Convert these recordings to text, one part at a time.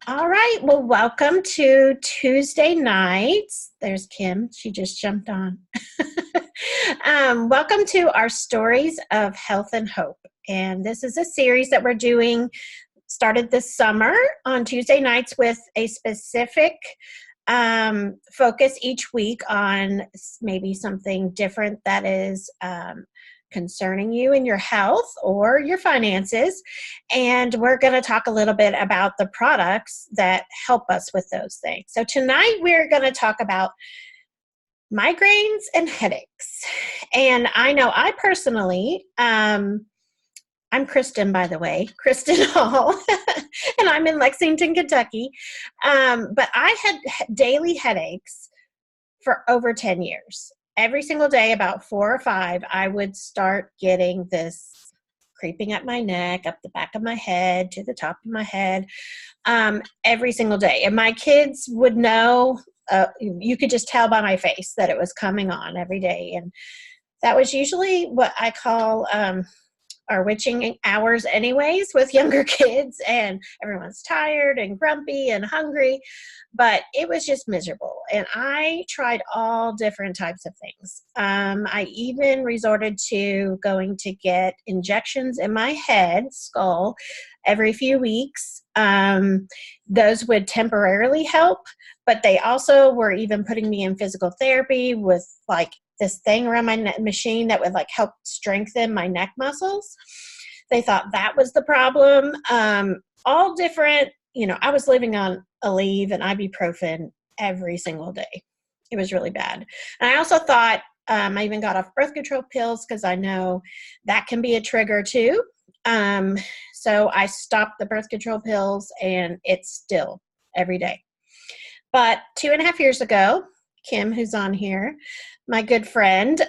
All right. Well, welcome to Tuesday nights. There's Kim. She just jumped on. Welcome to our Stories of Health and Hope. And this is a series that we're doing, started this summer on Tuesday nights with a specific focus each week on maybe something different that is concerning you in your health or your finances. And we're going to talk a little bit about the products that help us with those things. So tonight we're going to talk about migraines and headaches. And I know I personally, I'm Kristen, by the way, Kristen Hall, and I'm in Lexington, Kentucky. But I had daily headaches for over 10 years. Every single day, about 4 or 5, I would start getting this creeping up my neck, up the back of my head, to the top of my head, every single day. And my kids would know, you could just tell by my face that it was coming on every day. And that was usually what I call our witching hours anyways with younger kids, and everyone's tired and grumpy and hungry, but it was just miserable. And I tried all different types of things. I even resorted to going to get injections in my head, skull, every few weeks. Those would temporarily help, but they also were even putting me in physical therapy with like this thing around my machine that would like help strengthen my neck muscles. They thought that was the problem. All different, I was living on Aleve and ibuprofen every single day. It was really bad. And I also thought, I even got off birth control pills because I know that can be a trigger too. So I stopped the birth control pills, and it's still every day. But 2.5 years ago, Kim, who's on here, my good friend,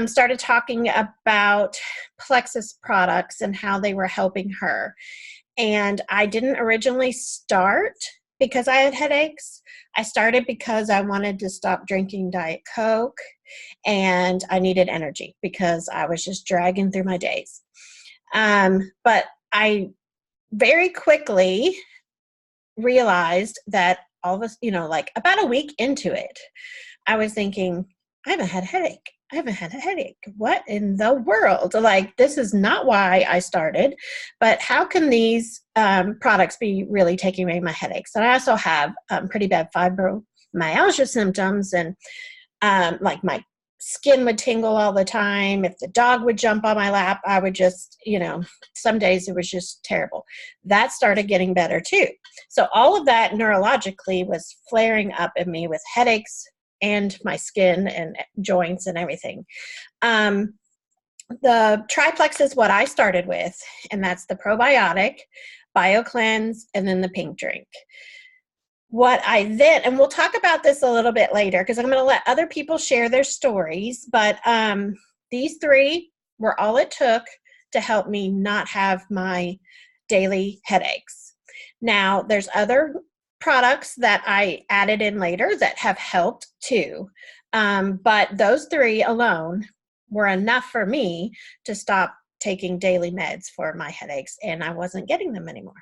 started talking about Plexus products and how they were helping her. And I didn't originally start because I had headaches. I started because I wanted to stop drinking Diet Coke, and I needed energy because I was just dragging through my days. But I very quickly realized that all of us, like about a week into it, I was thinking, I haven't had a headache. I haven't had a headache. What in the world? Like, this is not why I started, but how can these products be really taking away my headaches? And I also have pretty bad fibromyalgia symptoms, and like my skin would tingle all the time. If the dog would jump on my lap, I would just, some days it was just terrible. That started getting better too. So all of that neurologically was flaring up in me with headaches and my skin and joints and everything. The triplex is what I started with, and that's the probiotic, BioCleanse, and then the pink drink. What I then, and we'll talk about this a little bit later because I'm going to let other people share their stories, but these three were all it took to help me not have my daily headaches. Now, there's other products that I added in later that have helped too, but those three alone were enough for me to stop taking daily meds for my headaches, and I wasn't getting them anymore.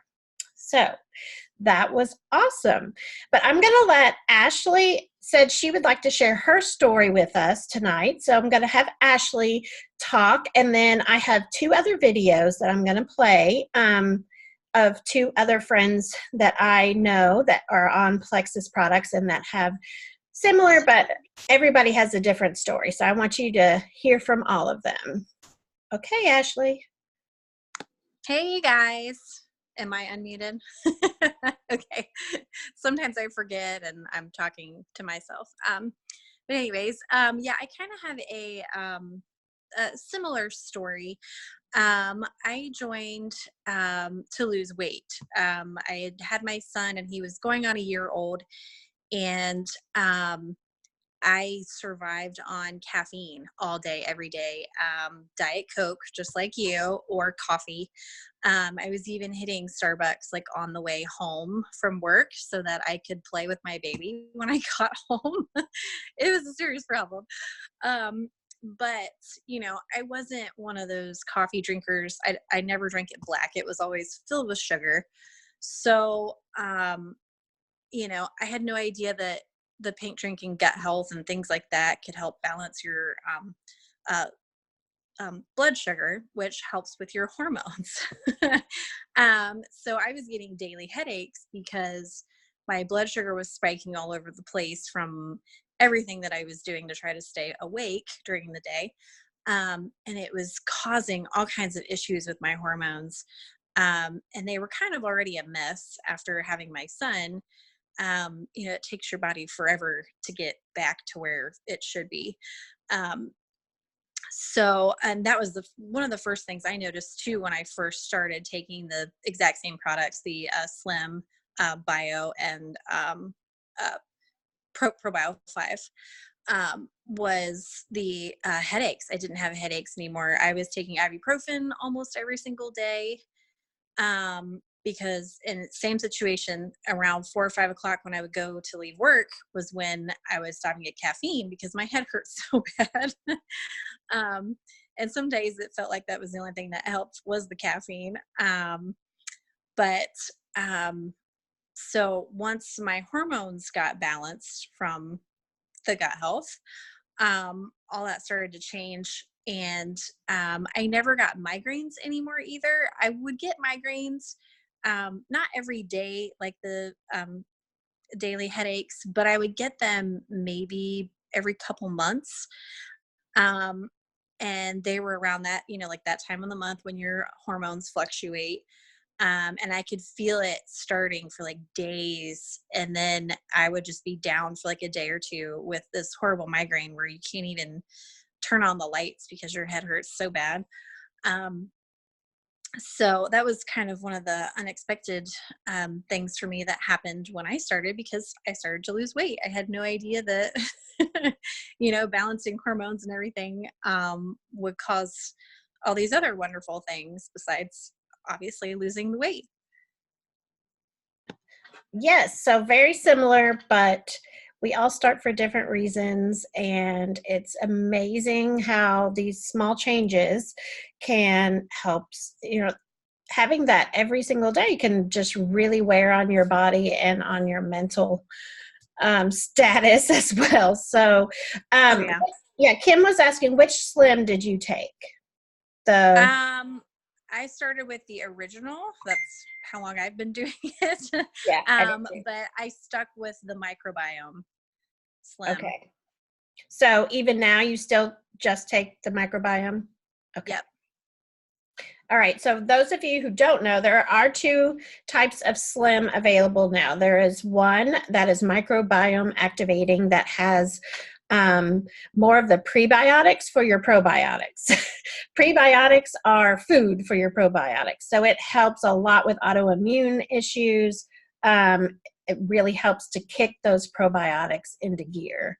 So that was awesome. But I'm going to let Ashley said she would like to share her story with us tonight. So I'm going to have Ashley talk, and then I have 2 other videos that I'm going to play of 2 other friends that I know that are on Plexus products and that have similar, but everybody has a different story. So I want you to hear from all of them. Okay, Ashley. Hey, you guys. Am I unmuted? Okay. Sometimes I forget and I'm talking to myself. But anyways, yeah, I kind of have a similar story. I joined to lose weight. I had my son and he was going on a year old, and I survived on caffeine all day, every day. Diet Coke, just like you, or coffee. I was even hitting Starbucks like on the way home from work so that I could play with my baby when I got home. It was a serious problem. But I wasn't one of those coffee drinkers. I never drank it black. It was always filled with sugar. So I had no idea that the pink drink and gut health and things like that could help balance your uh, blood sugar, which helps with your hormones. So I was getting daily headaches because my blood sugar was spiking all over the place from everything that I was doing to try to stay awake during the day. And it was causing all kinds of issues with my hormones. And they were kind of already a mess after having my son. It takes your body forever to get back to where it should be. Um, and that was one of the first things I noticed too when I first started taking the exact same products, the Slim Bio and uh, Probio 5, was the headaches. I didn't have headaches anymore. I was taking ibuprofen almost every single day, because in the same situation around 4 or 5 o'clock when I would go to leave work was when I was stopping at caffeine because my head hurt so bad. And some days it felt like that was the only thing that helped was the caffeine. But so once my hormones got balanced from the gut health, all that started to change. And I never got migraines anymore either. I would get migraines, not every day, like the daily headaches, but I would get them maybe every couple months. Um, and they were around that, like that time of the month when your hormones fluctuate. And I could feel it starting for like days. And then I would just be down for like a day or two with this horrible migraine where you can't even turn on the lights because your head hurts so bad. Um, so that was kind of one of the unexpected things for me that happened when I started, because I started to lose weight. I had no idea that, balancing hormones and everything would cause all these other wonderful things besides obviously losing the weight. Yes, so very similar, but we all start for different reasons, and it's amazing how these small changes can help. Having that every single day can just really wear on your body and on your mental status as well. So, Oh yeah. yeah, Kim was asking, which Slim did you take? The I started with the original. That's how long I've been doing it. Yeah, I did too. But I stuck with the microbiome Slim. Okay. So even now you still just take the microbiome? Okay. Yep. All right. So those of you who don't know, there are two types of Slim available now. There is one that is microbiome activating that has more of the prebiotics for your probiotics. Prebiotics are food for your probiotics. So it helps a lot with autoimmune issues. It really helps to kick those probiotics into gear.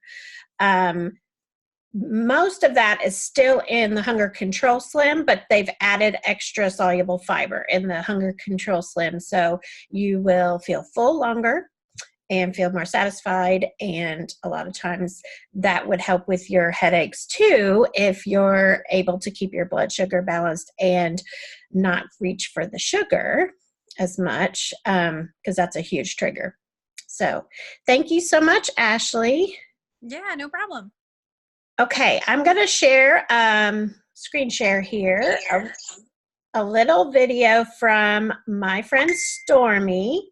Most of that is still in the Hunger Control Slim, but they've added extra soluble fiber in the Hunger Control Slim. So you will feel full longer and feel more satisfied. And a lot of times that would help with your headaches too, if you're able to keep your blood sugar balanced and not reach for the sugar as much, because that's a huge trigger. So thank you so much, Ashley. Yeah, no problem. Okay, I'm going to share, screen share here, a little video from my friend Stormy.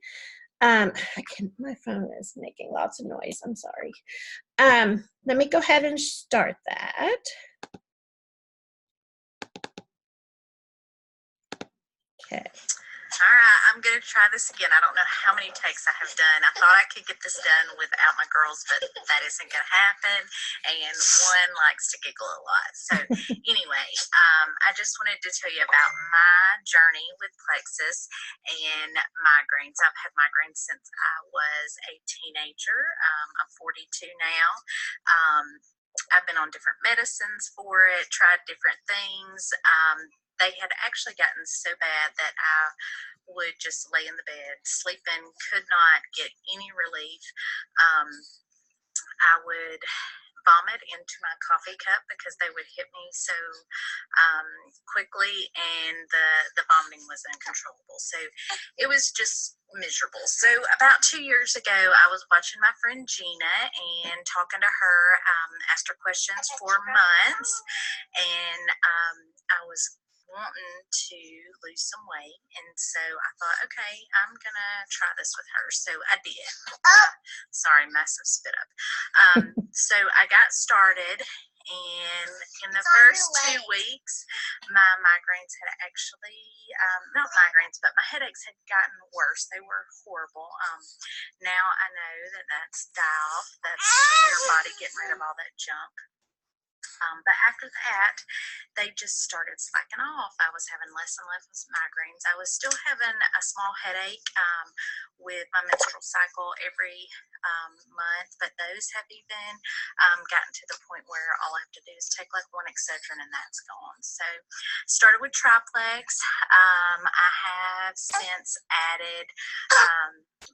My phone is making lots of noise. I'm sorry. Let me go ahead and start that. Okay. All right, I'm going to try this again. I don't know how many takes I have done. I thought I could get this done without my girls, but that isn't going to happen. And one likes to giggle a lot. So anyway, I just wanted to tell you about my journey with plexus and migraines. I've had migraines since I was a teenager. I'm 42 now. I've been on different medicines for it, tried different things. They had actually gotten so bad that I would just lay in the bed, sleeping, could not get any relief. I would vomit into my coffee cup because they would hit me so quickly, and the vomiting was uncontrollable. So it was just miserable. So about 2 years ago, I was watching my friend Gina and talking to her, asked her questions for months, and I was wanting to lose some weight, and so I thought, okay, I'm gonna try this with her. So I did. Sorry, massive spit up. So I got started, and in the first 2 weeks, my migraines had actually, not migraines, but my headaches had gotten worse. They were horrible. Now I know that that's die-off. That's your body getting rid of all that junk. But after that, they just started slacking off. I was having less and less migraines. I was still having a small headache with my menstrual cycle every month, but those have even gotten to the point where all I have to do is take like one Excedrin and that's gone. So started with triplex. I have since added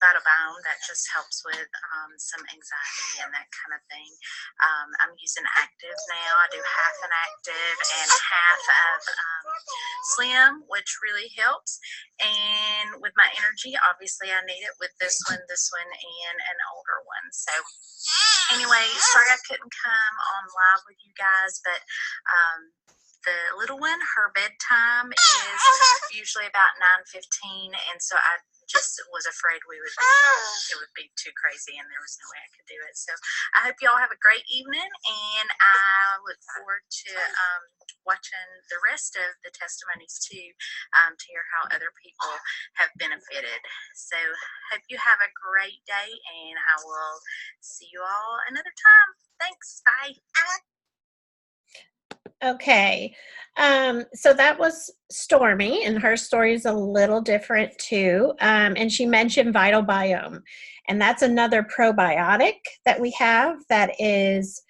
Vitabone that just helps with some anxiety and that kind of thing. I'm using active now. I do half an active and half of slim, which really helps. And with my energy, obviously I need it with this one, and an older one. So anyway, sorry I couldn't come on live with you guys, but the little one, her bedtime is usually about 9:15, and so I just was afraid it would be too crazy, and there was no way I could do it. So I hope you all have a great evening, and I look forward to watching the rest of the testimonies too, to hear how other people have benefited. So hope you have a great day, and I will see you all another time. Thanks. Bye. Okay. So that was Stormy, and her story is a little different too. And she mentioned Vital Biome, and that's another probiotic that we have that is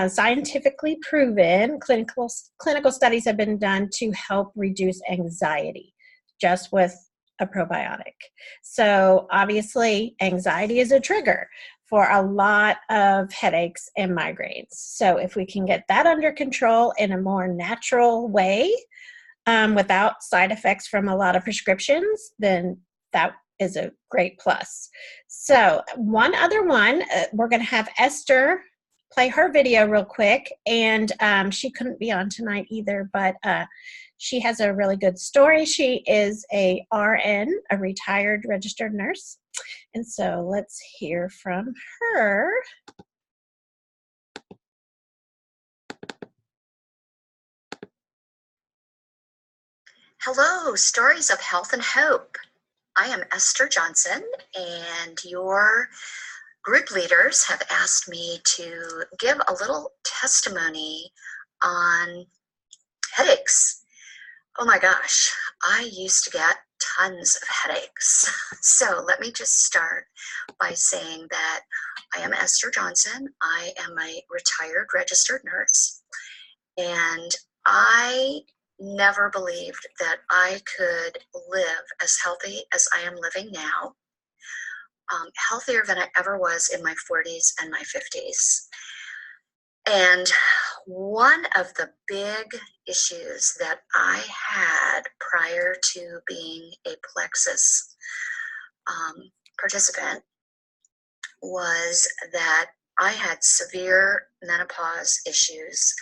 scientifically proven. Clinical studies have been done to help reduce anxiety just with a probiotic. So obviously, anxiety is a trigger for a lot of headaches and migraines. So if we can get that under control in a more natural way, without side effects from a lot of prescriptions, then that is a great plus. So one other one, we're going to have Esther play her video real quick, and she couldn't be on tonight either, but she has a really good story. She is a RN, a retired registered nurse. And so let's hear from her. Hello, Stories of Health and Hope. I am Esther Johnson, and your group leaders have asked me to give a little testimony on headaches. Oh my gosh, I used to get tons of headaches. So let me just start by saying that I am Esther Johnson. I am a retired registered nurse, and I never believed that I could live as healthy as I am living now, healthier than I ever was in my 40s and my 50s. And one of the big issues that I had prior to being a Plexus participant was that I had severe menopause issues.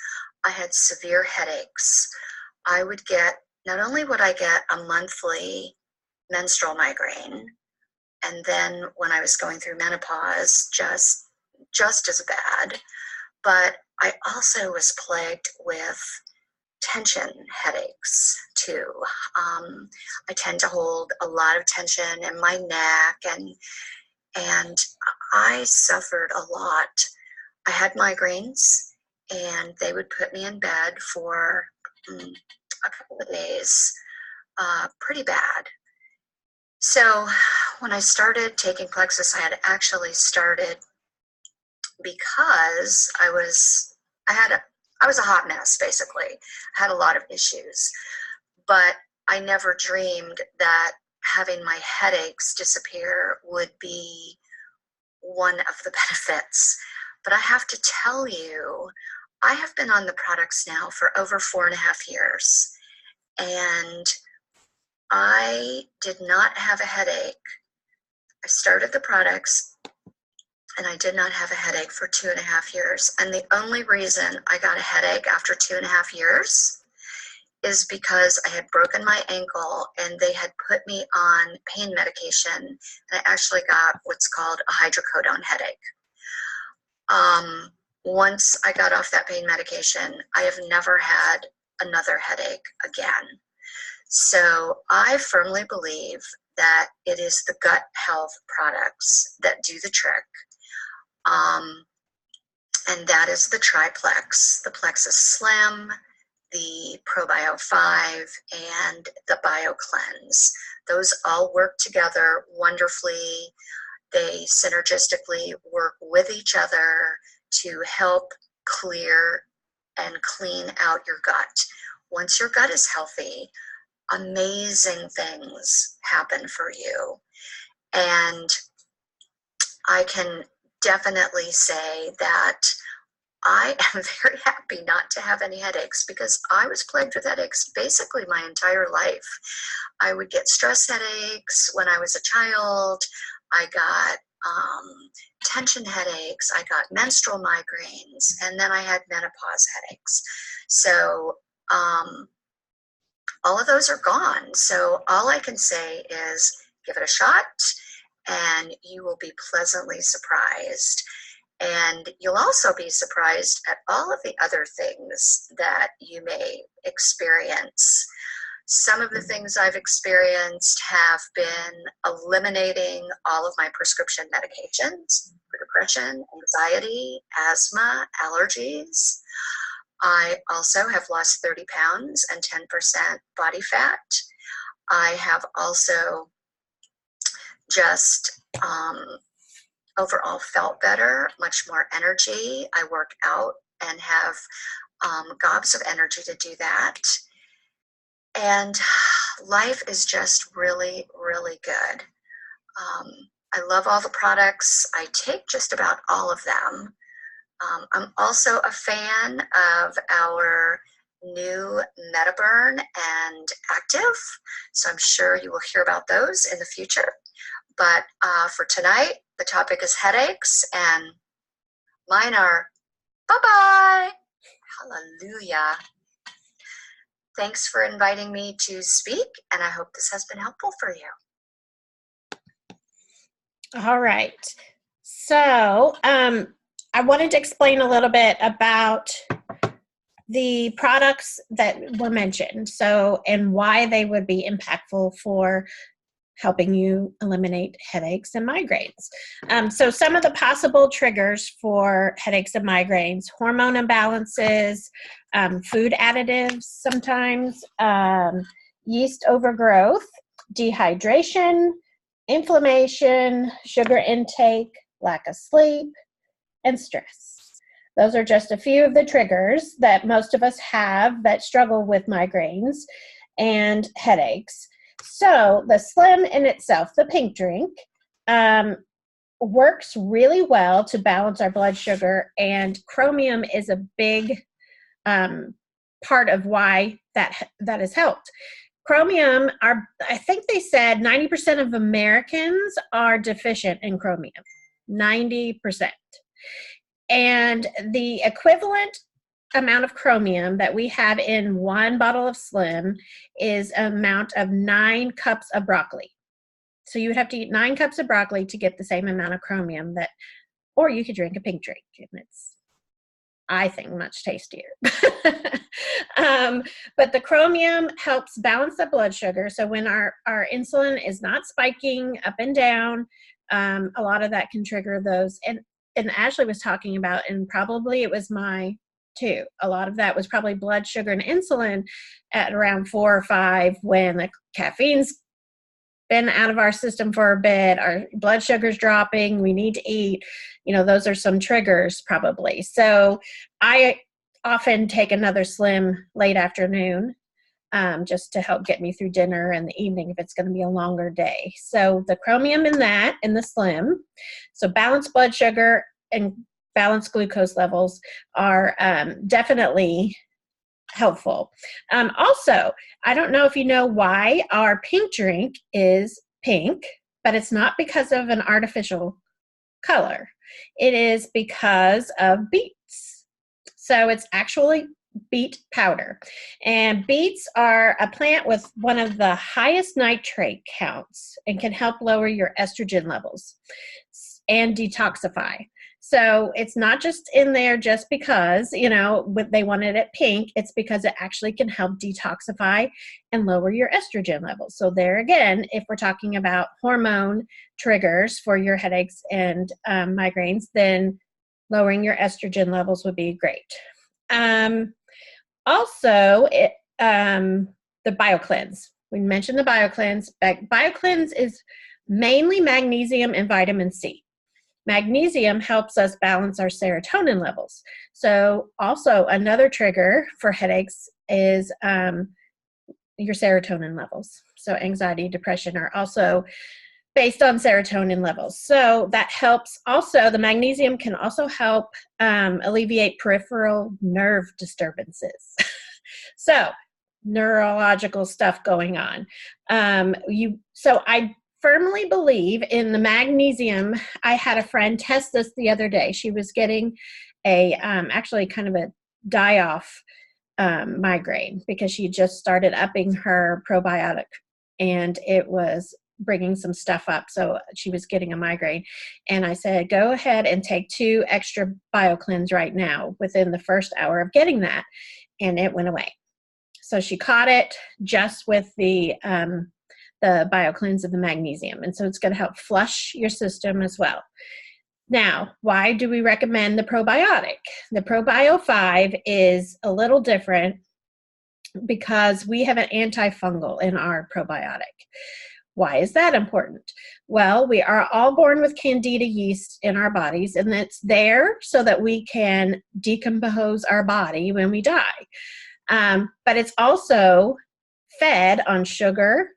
I had severe headaches. I would get, not only would I get a monthly menstrual migraine, and then when I was going through menopause, just as bad, but I also was plagued with tension headaches too. I tend to hold a lot of tension in my neck, and I suffered a lot. I had migraines, and they would put me in bed for a couple of days, pretty bad. So when I started taking Plexus, I had actually started because I was a hot mess, basically. I had a lot of issues, but I never dreamed that having my headaches disappear would be one of the benefits. But I have to tell you, I have been on the products now for over 4.5 years, and I did not have a headache. I started the products and I did not have a headache for 2.5 years. And the only reason I got a headache after 2.5 years is because I had broken my ankle and they had put me on pain medication, and I actually got what's called a hydrocodone headache. Once I got off that pain medication, I have never had another headache again. So I firmly believe that it is the gut health products that do the trick. And that is the triplex, the Plexus Slim, the ProBio 5, and the BioCleanse. Those all work together wonderfully. They synergistically work with each other to help clear and clean out your gut. Once your gut is healthy, amazing things happen for you. And I can definitely say that I am very happy not to have any headaches, because I was plagued with headaches basically my entire life. I would get stress headaches when I was a child. I got tension headaches. I got menstrual migraines, and then I had menopause headaches. So all of those are gone. So all I can say is give it a shot, and you will be pleasantly surprised. And you'll also be surprised at all of the other things that you may experience. Some of the things I've experienced have been eliminating all of my prescription medications for depression, anxiety, asthma, allergies. I also have lost 30 pounds and 10% body fat. I have also just overall felt better, much more energy. I work out and have gobs of energy to do that. And life is just really, really good. I love all the products. I take just about all of them. I'm also a fan of our new MetaBurn and Active, so I'm sure you will hear about those in the future. But for tonight, the topic is headaches, and mine are bye-bye. Hallelujah. Thanks for inviting me to speak, and I hope this has been helpful for you. All right. So I wanted to explain a little bit about the products that were mentioned, so, and why they would be impactful for helping you eliminate headaches and migraines. So some of the possible triggers for headaches and migraines: hormone imbalances, food additives sometimes, yeast overgrowth, dehydration, inflammation, sugar intake, lack of sleep, and stress. Those are just a few of the triggers that most of us have that struggle with migraines and headaches. So the Slim in itself, the pink drink, works really well to balance our blood sugar, and chromium is a big part of why that has helped. Chromium, I think they said 90% of Americans are deficient in chromium, 90%. And the equivalent amount of chromium that we have in one bottle of Slim is an amount of 9 cups of broccoli. So you would have to eat 9 cups of broccoli to get the same amount of chromium that, or you could drink a pink drink, and it's, I think, much tastier. But the chromium helps balance the blood sugar. So when our insulin is not spiking up and down, a lot of that can trigger those. And Ashley was talking about, and probably it was too. A lot of that was probably blood sugar and insulin at around 4 or 5 when the caffeine's been out of our system for a bit, our blood sugar's dropping, we need to eat. Those are some triggers probably. So I often take another Slim late afternoon just to help get me through dinner and the evening if it's going to be a longer day. So the chromium in the Slim, so balance blood sugar and balanced glucose levels are definitely helpful. Also, I don't know if you know why our pink drink is pink, but it's not because of an artificial color. It is because of beets. So it's actually beet powder. And beets are a plant with one of the highest nitrate counts and can help lower your estrogen levels and detoxify. So it's not just in there just because, they wanted it pink. It's because it actually can help detoxify and lower your estrogen levels. So there again, if we're talking about hormone triggers for your headaches and migraines, then lowering your estrogen levels would be great. Also, the BioCleanse. We mentioned the BioCleanse. BioCleanse is mainly magnesium and vitamin C. Magnesium helps us balance our serotonin levels. So also another trigger for headaches is your serotonin levels. So anxiety, depression are also based on serotonin levels. So that helps. Also, the magnesium can also help alleviate peripheral nerve disturbances. So neurological stuff going on. So I firmly believe in the magnesium. I had a friend test this the other day. She was getting actually kind of a die-off migraine because she just started upping her probiotic and it was bringing some stuff up. So she was getting a migraine. And I said, go ahead and take 2 extra BioCleanse right now within the first hour of getting that. And it went away. So she caught it just with the BioCleanse of the magnesium. And so it's going to help flush your system as well. Now, why do we recommend the probiotic? The Probio 5 is a little different because we have an antifungal in our probiotic. Why is that important? Well, we are all born with Candida yeast in our bodies, and it's there so that we can decompose our body when we die. But it's also fed on sugar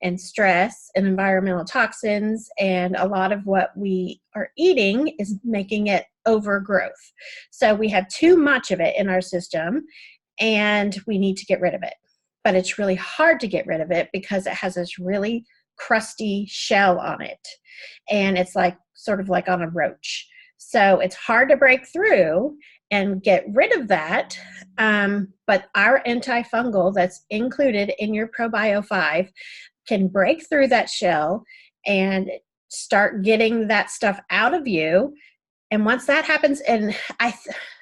and stress and environmental toxins, and a lot of what we are eating is making it overgrowth. So we have too much of it in our system, and we need to get rid of it. But it's really hard to get rid of it because it has this really crusty shell on it, and it's sort of like on a roach. So it's hard to break through and get rid of that. But our antifungal that's included in your Probio 5 can break through that shell and start getting that stuff out of you. And once that happens, and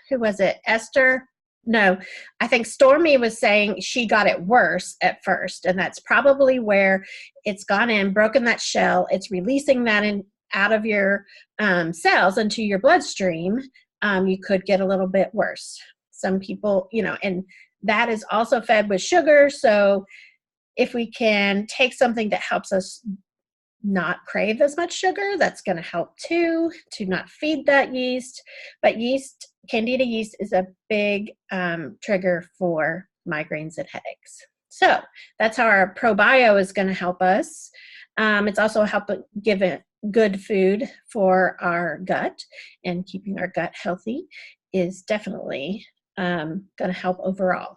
who was it? Esther? No, I think Stormy was saying she got it worse at first. And that's probably where it's gone in, broken that shell. It's releasing that out of your cells into your bloodstream. You could get a little bit worse. Some people, and that is also fed with sugar. So if we can take something that helps us not crave as much sugar, that's going to help too, to not feed that yeast. But Candida yeast is a big trigger for migraines and headaches. So that's how our Probio is going to help us. It's also helping give it good food for our gut, and keeping our gut healthy is definitely going to help overall.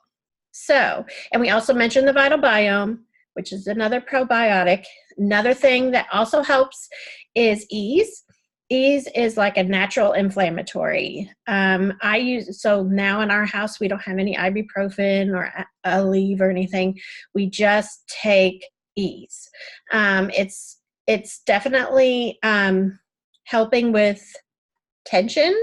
So, and we also mentioned the Vital Biome, which is another probiotic. Another thing that also helps is ease. Ease is like a natural inflammatory. So now in our house, we don't have any ibuprofen or Aleve or anything. We just take ease. It's definitely helping with tension.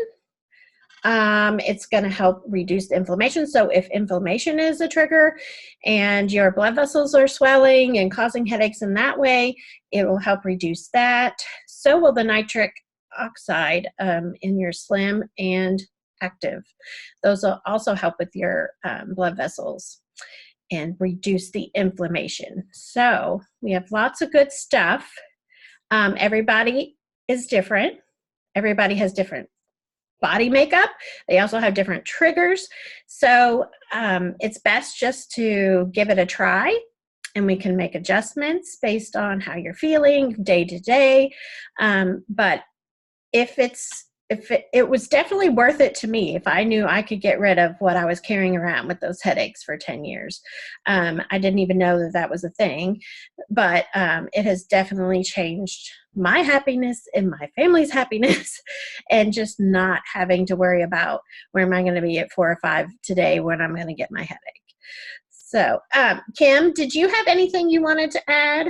It's going to help reduce inflammation. So if inflammation is a trigger and your blood vessels are swelling and causing headaches in that way, it will help reduce that. So will the nitric oxide in your Slim and Active. Those will also help with your blood vessels and reduce the inflammation. So we have lots of good stuff. Everybody is different. Everybody has different body makeup. They also have different triggers. So it's best just to give it a try, and we can make adjustments based on how you're feeling day to day. But if it was definitely worth it to me if I knew I could get rid of what I was carrying around with those headaches for 10 years. I didn't even know that that was a thing, but it has definitely changed my happiness and my family's happiness, and just not having to worry about where am I going to be at 4 or 5 today when I'm going to get my headache. So, Kim, did you have anything you wanted to add?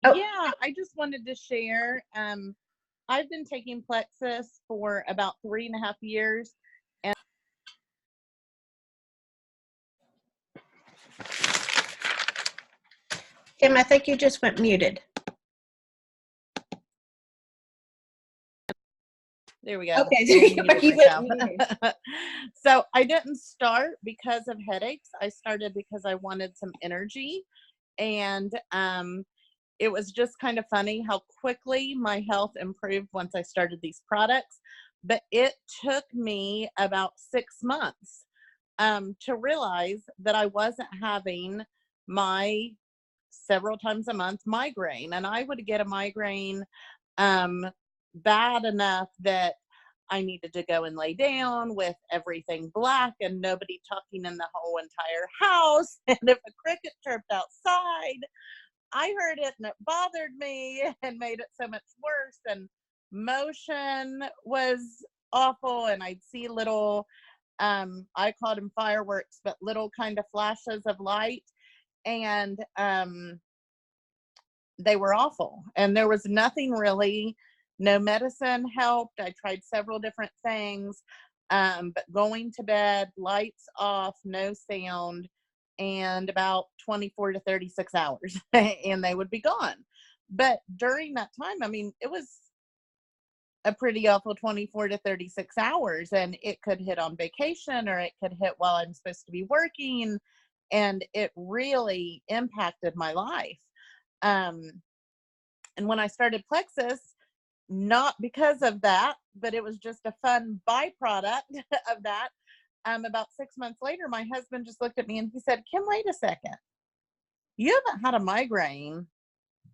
Oh. Yeah, I just wanted to share. I've been taking Plexus for about 3.5 years. And Kim, I think you just went muted. there we go. Okay, there you go. You went muted. So I didn't start because of headaches. I started because I wanted some energy. And it was just kind of funny how quickly my health improved once I started these products. But it took me about 6 months to realize that I wasn't having my several times a month migraine. And I would get a migraine bad enough that I needed to go and lay down with everything black and nobody talking in the whole entire house. And if a cricket chirped outside, I heard it and it bothered me and made it so much worse. And motion was awful. And I'd see little, I called them fireworks, but little kind of flashes of light. And they were awful. And there was nothing really, no medicine helped. I tried several different things, but going to bed, lights off, no sound, and about 24 to 36 hours, and they would be gone. But during that time, I mean, it was a pretty awful 24 to 36 hours, and it could hit on vacation or it could hit while I'm supposed to be working, and it really impacted my life. And when I started Plexus, not because of that, but it was just a fun byproduct of that. About 6 months later, my husband just looked at me and he said, Kim, wait a second. You haven't had a migraine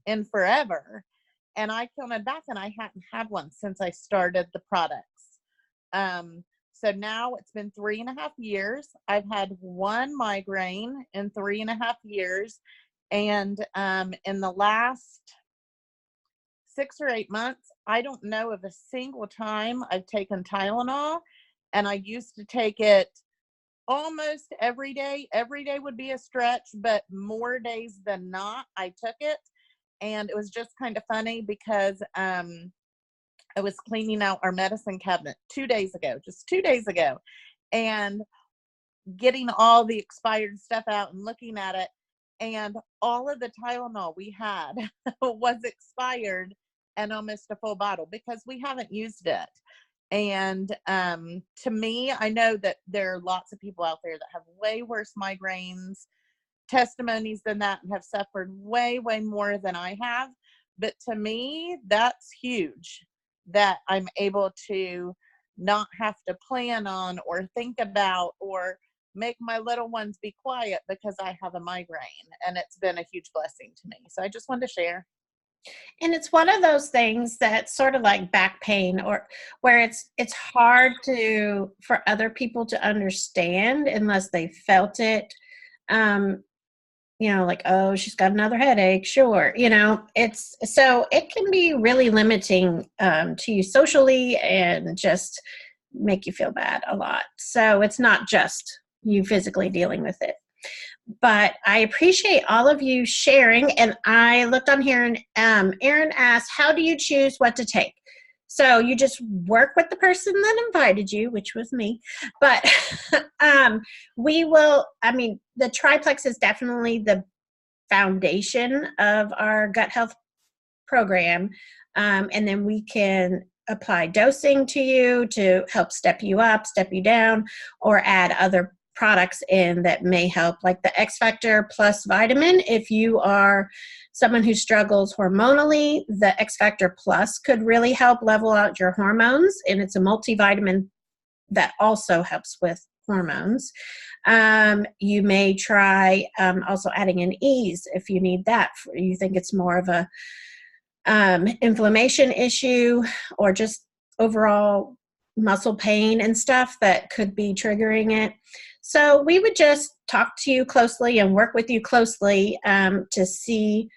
in forever. And I counted back and I hadn't had one since I started the products. So now it's been 3.5 years. I've had one migraine in 3.5 years. And in the last 6 or 8 months, I don't know of a single time I've taken Tylenol, and I used to take it almost every day. Every day would be a stretch, but more days than not, I took it. And it was just kind of funny because I was cleaning out our medicine cabinet 2 days ago, just 2 days ago, and getting all the expired stuff out and looking at it. And all of the Tylenol we had was expired and almost a full bottle because we haven't used it. And to me, I know that there are lots of people out there that have way worse migraines, testimonies than that, and have suffered way, way more than I have. But to me, that's huge that I'm able to not have to plan on or think about or make my little ones be quiet because I have a migraine. And it's been a huge blessing to me. So I just wanted to share. And it's one of those things that's sort of like back pain, or where it's hard for other people to understand unless they felt it. Like, oh, she's got another headache. Sure. So it can be really limiting to you socially and just make you feel bad a lot. So it's not just you physically dealing with it. But I appreciate all of you sharing. And I looked on here and Erin asked, how do you choose what to take? So you just work with the person that invited you, which was me. But the triplex is definitely the foundation of our gut health program. And then we can apply dosing to you to help step you up, step you down, or add other products in that may help, like the X Factor Plus vitamin. If you are someone who struggles hormonally, the X Factor Plus could really help level out your hormones, and it's a multivitamin that also helps with hormones. You may try also adding an ease if you need that. You think it's more of a inflammation issue or just overall muscle pain and stuff that could be triggering it. So we would just talk to you closely and work with you closely to see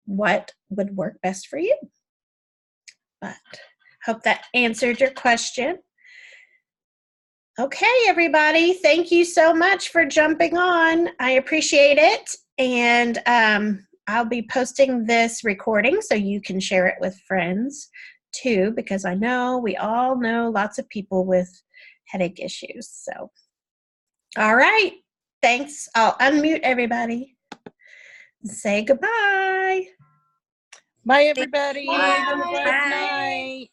what would work best for you. But hope that answered your question. Okay, everybody, thank you so much for jumping on. I appreciate it. And I'll be posting this recording so you can share it with friends too, because I know we all know lots of people with headache issues. So, all right, thanks. I'll unmute everybody. Say goodbye. Bye, everybody. Thank you. Have a blessed Bye. night.